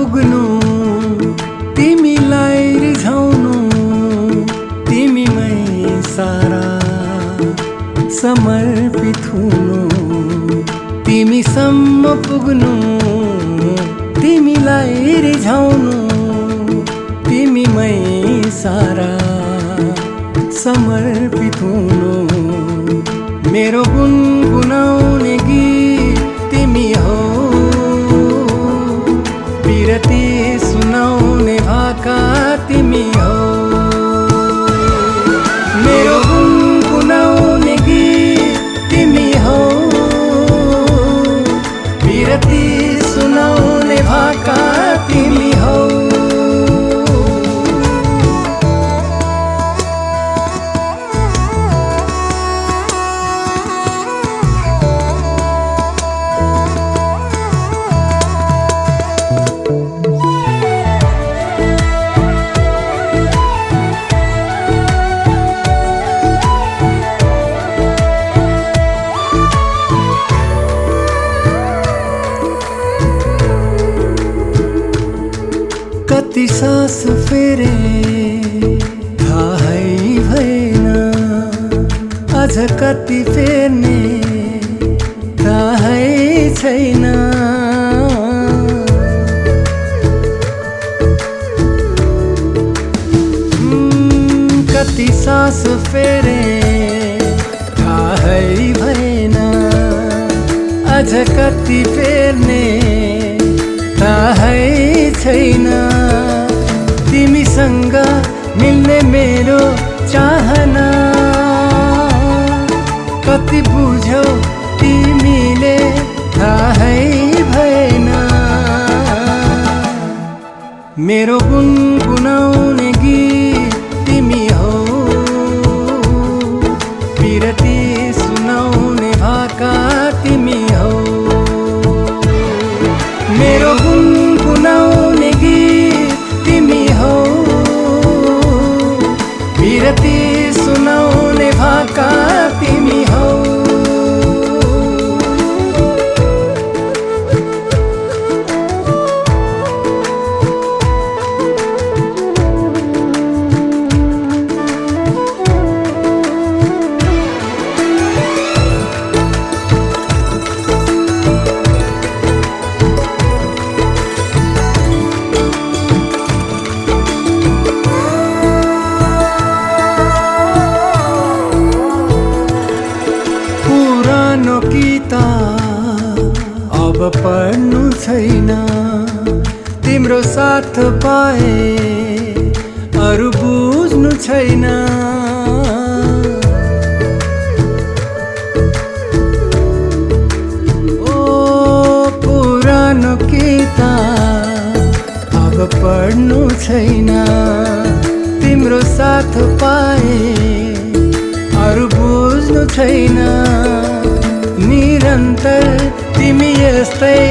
पुग्नु तिमीलाई रिझाउनु तिमीमै सारा समर्पित हुनु तिमीसम्म पुग्नु तिमीलाई रिझाउनु तिमीमै सारा समर्पित हुनु मेरो गुनगुनाउने गीत तिमी हो बिरती सुनाउने भाका तिमी हो मेरो गुनगुनाउने गीत तिमी हो बिरती सुनाउने भाका तिमी हो कति सास फेरे थाहै भएन अझ कति फेर्ने थाहै छैन कति सास फेरे थाहै भएन अझ कति फेर्ने थाहै छैन तिमीसँग मिल्ने मेरो चाहना कति बुझ्यौ तिमीले थाहै भएन मेरो गुनगुनाउने गीत तिमी हो बिरती सुनाउने भाका तिमी हो मेरो गुनगुनाउने गीत तिमी हो बिरती सुनाउने भाका तिमी हो अब पढ्नु छैन तिम्रो साथ पाए अरू बुझ्नु छैन ओ पुरानो किताब अब पढ्नु छैन तिम्रो साथ पाए अरू बुझ्नु छैन निरन्तर तिमी यस्तै